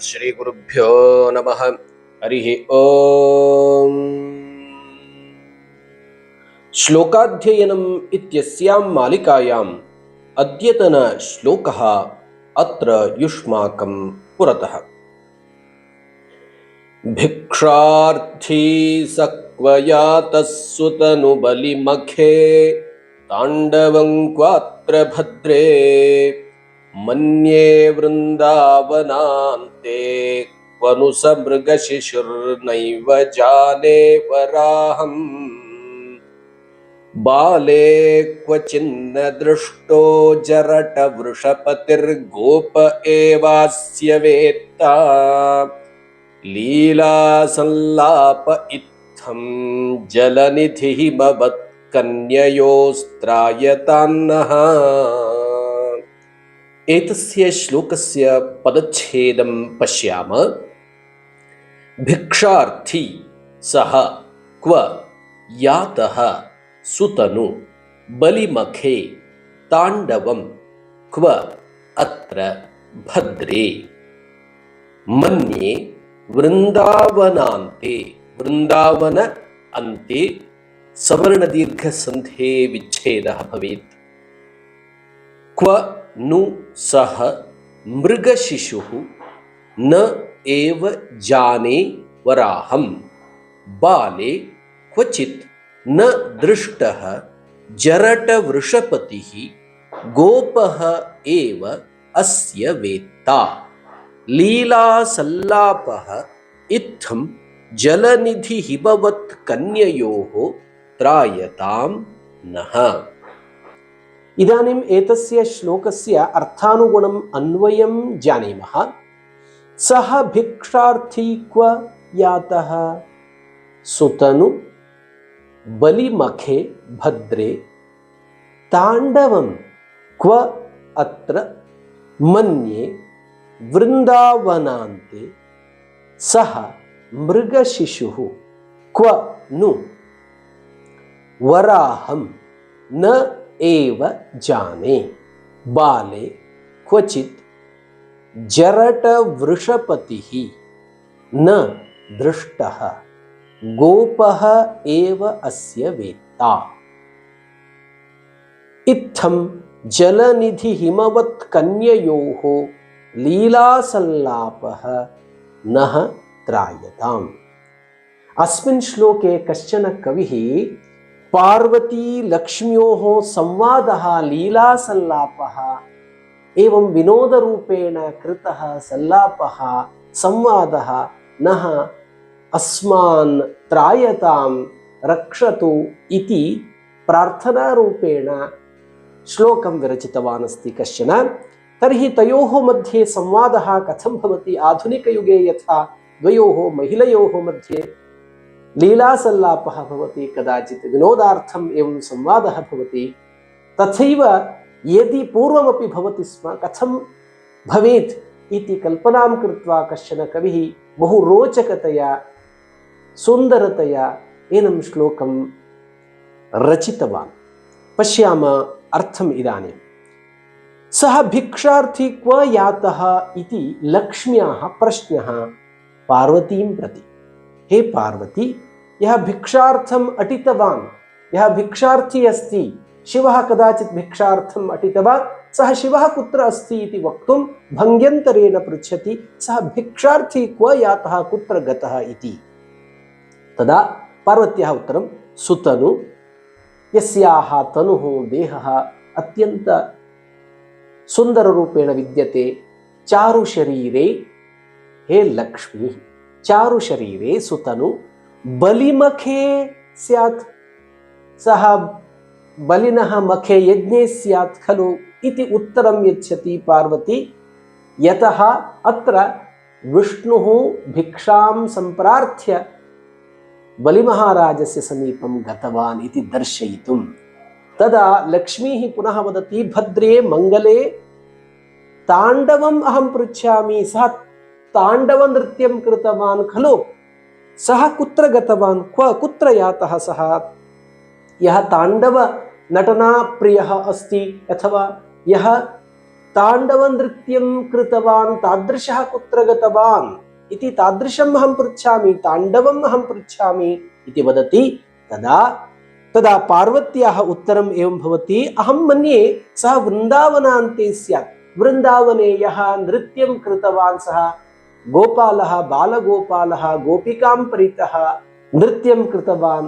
ಶ್ರೀ ಗುರುಭ್ಯೋ ನಮಃ. ಹರಿ ಓಂ. ಶ್ಲೋಕಾಧ್ಯಯನಂ ಇತ್ಯಸ್ಯಾಂ ಮಾಲಿಕಾಯಾಂ ಅದ್ಯತನ ಶ್ಲೋಕಃ ಅತ್ರ ಯುಷ್ಮಾಕಂ ಪುರತಃ. ಭಿಕ್ಷಾರ್ಥಿ ಸಕ್ವಯಾತಃ ಸುತನು ಬಲಿಮಖೇ ತಾಂಡವಂ ಕ್ವಾತ್ರ ಭದ್ರೇ ಮನ್ಯೇ ವೃಂದಾವನಾಂತೆ ಕ್ವನು ಸ ಮೃಗಶಿಶುರ್ನೈವ ಜಾನೆ ವರಾಹಂ ಬಾಲೆ ಕ್ವಚಿನ್ನ ದೃಷ್ಟೋ ಜರಟ ವೃಷಪತಿರ್ಗೋಪ ಏವಾಸ್ಯ ವೇತ್ತ ಲೀಲಾ ಸಂಲಾಪ ಇತ್ತಂ ಜಲನಿಧಿಹಿಮವತ್ ಕನ್ಯಯೋಸ್ತ್ರಾಯತಾನ್ನಃ. ಏತಸ್ಯ ಶ್ಲೋಕಸ್ಯ ಪದಚ್ಛೇದಂ ಪಶ್ಯಾಮ. ಭಿಕ್ಷಾರ್ಥಿ ಸಹ ಕ್ವ ಯಾತಃ ಸುತನು ಬಲಿಮಖೇ ತಾಂಡವಂ ಕ್ವ ಅತ್ರ ಭದ್ರೇ ಮನ್ಯೇ ವೃಂದಾವನಾಂತೆ. ವೃಂದಾವನ ಅಂತೆ ಸವರ್ಣ ದೀರ್ಘ ಸಂಧೇ ವಿಚ್ಛೇದಃ ಭವೇತ್. ಕ್ವ ನು ಸಹ ಮೃಗಶಿಶುಃ ನ ಏವ ಜಾನೆ ವರಾಹಂ ಬಾಲೆ ಕ್ವಚಿತ್ ನ ದೃಷ್ಟಃ ಜರಟ ವೃಷಪತಿಃ ಗೋಪಃ ಏವ ಅಸ್ಯ ವೇತ್ತಾ ಲೀಲಾ ಸಲ್ಲಾಪಃ ಇತ್ತಂ ಜಲನಿಧಿ ಹಿಮವತ್ ಕನ್ಯಯೋಃ ತ್ರಾಯತಾಂ ನಃ. ಇದಾನಿಂ ಏತಸ್ಯ ಶ್ಲೋಕಸ್ಯ ಅರ್ಥಾನುಗುಣಂ ಅನ್ವಯಂ ಜಾनीमः. ಸಹ ಭಿಕ್ಷಾರ್ಥಿ ಕ್ವ ಯಾತಃ ಸುತನು ಬಲಿಮಖೇ ಭದ್ರೇ ತಾಂಡವಂ ಕ್ವ ಅತ್ರ ಮನ್ಯೇ ವೃಂದಾವನಾಂತೆ ಸಹ ಮೃಗಶಿಶುಃ ಕ್ವ ನು ವರಾಹಂ ನ ಏವ ಜಾನೆ ಬಾಲೆ ಕ್ವಚಿತ್ ಜರಟ ವೃಷಪತಿಃ ನ ದೃಷ್ಟಃ ಗೋಪಃ ಏವ ಅಸ್ಯ ವೇತ್ತಾ ಇತ್ತಂ ಜಲನಿಧಿ ಹಿಮವತ್ ಕನ್ಯಯೋಃ ಲೀಲಾಸಲ್ಲಾಪಃ ನಃ ತ್ರಾಯತಾಂ. अस्मिन् श्लोके कश्चन कविः पार्वती लक्ष्म्योः संवादः लीलासल्लापः एवं विनोदरूपेण कृतः सल्लापः संवादः नः अस्मान् त्रायतां रक्षतु इति प्रार्थनारूपेण श्लोकं विरचितवान् अस्ति कश्चन. तर्हि तयोः मध्ये संवादः कथं भवति? आधुनिकयुगे यथा द्वयोः महिलयोः मध्ये लीलासल्लापः भवति, कदाचित् विनोदार्थम् एवं संवादः भवति, तथैव यदि पूर्वमपि भवति स्म कथं भवेत् इति कल्पनां कृत्वा कश्चन कविः बहु रोचकतया सुन्दरतया एनं श्लोकं रचितवान्. पश्याम अर्थम् इदानीं. सः भिक्षार्थी क्व यातः इति लक्ष्म्याः प्रश्नः पार्वतीं प्रति. हे पार्वती, यः भिक्षार्थम् अटितवान्, यः भिक्षार्थी अस्ति, शिवः कदाचित् भिक्षार्थम् अटितवान्, सः शिवः कुत्र अस्ति इति वक्तुं भङ्ग्यन्तरेण पृच्छति. सः भिक्षार्थी क्व यातः कुत्र गतः इति. तदा पार्वत्याः उत्तरं सुतनु, यस्याः तनुः देहः अत्यन्त सुन्दररूपेण विद्यते, चारुशरीरे हे लक्ष्मी, चारुशरीरे सुतनु बलिमखे स्यात्, सः बलिनः मखे यज्ञे स्यात् खलु इति उत्तरं यच्छति पार्वती. यतः अत्र विष्णुः भिक्षां सम्प्रार्थ्य बलिमहाराजस्य समीपं गतवान् इति दर्शयितुं. तदा लक्ष्मीः पुनः वदति, भद्रे मङ्गले ताण्डवम् अहं पृच्छामि, सः ताण्डवनृत्यं कृतवान् खलु, सः कुत्र गतवान्, कुत्र यातः सः? यः ताण्डव नटनाप्रियः अस्ति अथवा यः ताण्डवनृत्यं कृतवान् तादृशः कुत्र गतवान् इति तादृशम् अहं पृच्छामि, ताण्डवम् अहं पृच्छामि इति वदति। तदा पार्वत्याः उत्तरम् एवं भवति, अहं मन्ये सः वृन्दावनान्ते स्यात्। वृन्दावने यः नृत्यं कृतवान् सः गोपालः, बालगोपालः गोपिकां परितः नृत्यं कृतवान्,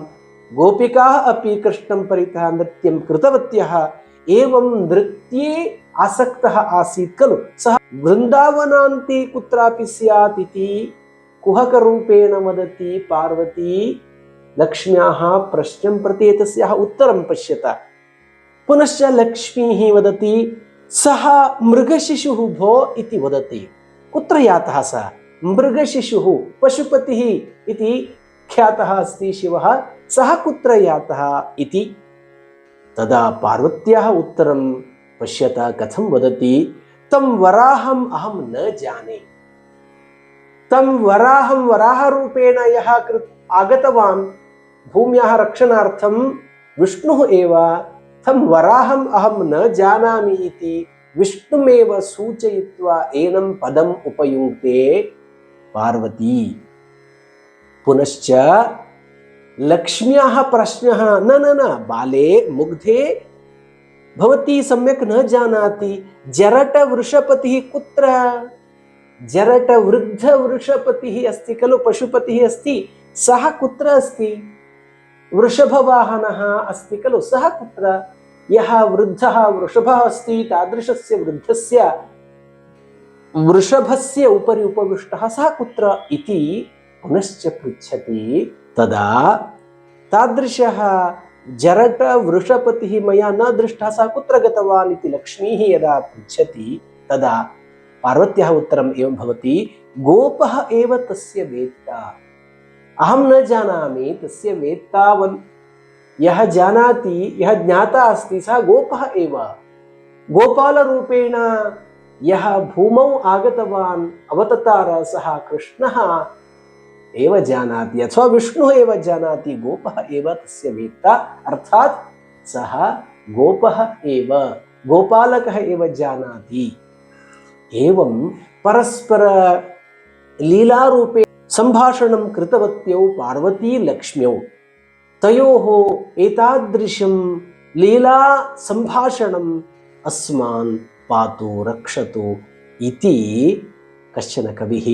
गोपिकाः अपि कृष्णं परितः नृत्यं कृतवत्यः, एवं नृत्ये आसक्तः आसीत् खलु, सः वृन्दावनान्ते कुत्रापि स्यात् इति कुहकरूपेण वदति पार्वती लक्ष्म्याः प्रश्नं प्रति। एतस्याः उत्तरं पश्यत। पुनश्च लक्ष्मीः वदति, सः मृगशिशुः भो इति वदति। कुत्र यातः सः? मृगशिशुः, पशुपतिः इति ख्यातः अस्ति शिवः, सः कुत्र यातः इति। तदा पार्वत्याः उत्तरं पश्यत कथं वदति, तं वराहम् अहं न जाने। तं वराहं, वराहरूपेण यः आगतवान् भूम्याः रक्षणार्थं विष्णुः एव, तं वराहम् अहं न जानामि इति विष्णुमेव सूचयित्वा एनं पदम् उपयुङ्क्ते पार्वती। पुनश्च लक्ष्म्याः प्रश्नः, न न न बाले मुग्धे भवती सम्यक् न जानाति, जरटवृषपतिः कुत्र? जरटवृद्धवृषपतिः अस्ति खलु, पशुपतिः अस्ति, सः कुत्र अस्ति? वृषभवाहनः अस्ति खलु, सः कुत्र? यः वृद्धः वृषभः अस्ति तादृशस्य वृद्धस्य वृषभस्य उपरि उपविष्टः सः कुत्र इति पुनश्च पृच्छति। तदा तादृशः जरटवृषपतिः मया न दृष्टः, सः कुत्र गतवान् इति लक्ष्मीः यदा पृच्छति, तदा पार्वत्याः उत्तरम् एवं भवति, गोपः एव तस्य वेत्ता, अहं न जानामि, तस्य वेत्तावन् यः जानाति, यः ज्ञाता अस्ति सः गोपः एव। गोपालरूपेण यः भूमौ आगतवान् अवततार सः कृष्णः एव जानाति, अथवा विष्णुः एव जानाति, गोपः एव तस्य वेत्ता, अर्थात् सः गोपः एव, गोपालकः एव जानाति। एवं परस्पर लीलारूपे सम्भाषणं कृतवत्यौ पार्वती लक्ष्म्यौ, तयोः एतादृशं लीला सम्भाषणम् अस्मान् पातु रक्षतु इति कश्चन कविः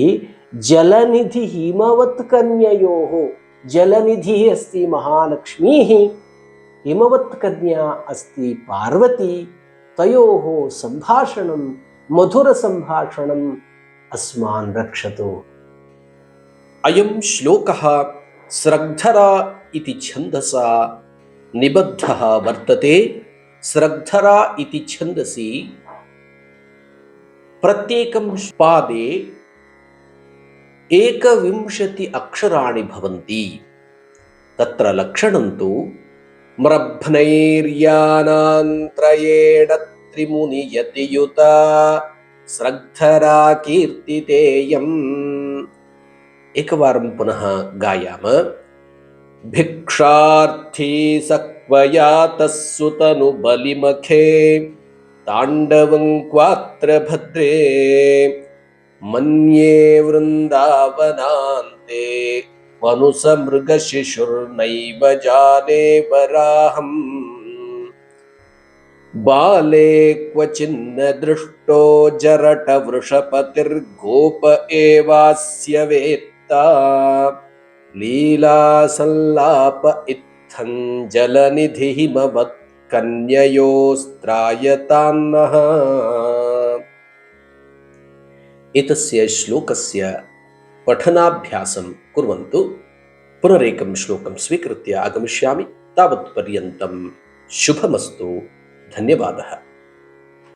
जलनिधि हिमवत् कन्ययोः, जलनिधिः अस्ति महालक्ष्मीः, हिमवत् कन्या अस्ति पार्वती, तयोः सम्भाषणं मधुरसम्भाषणम् अस्मान् रक्षतु। अयं श्लोकः स्रग्धरा इति छन्दसा निबद्धः वर्तते। स्रग्धरा इति छन्दसि प्रत्येकं पादे 21 अक्षराणि भवन्ति। तत्र लक्षणं तु म्रभ्नैर्यानान्त्रयेण त्रिमुनियतियुता स्रग्धरा कीर्तितेयम्। एकवारं पुनः गायाम। भिक्षार्थी सक्वयातः सुतनु बलिमखे ताण्डवं क्वात्र भद्रे मन्ये वृन्दावनान्ते वनुसमृगशिशुर्नैव जाने वराहम् बाले क्वचिन्न दृष्टो जरटवृषपतिर्गोप एवास्य वेत्ता लीलासल्लाप इत्थं जलनिधिहिमवत् कन्ययोस्त्रायतान्नः। एतस्य श्लोकस्य पठनाभ्यासं कुर्वन्तु। पुनरेकं श्लोकं स्वीकृत्य आगमिष्यामि। तावत्पर्यन्तं शुभमस्तु। धन्यवादः।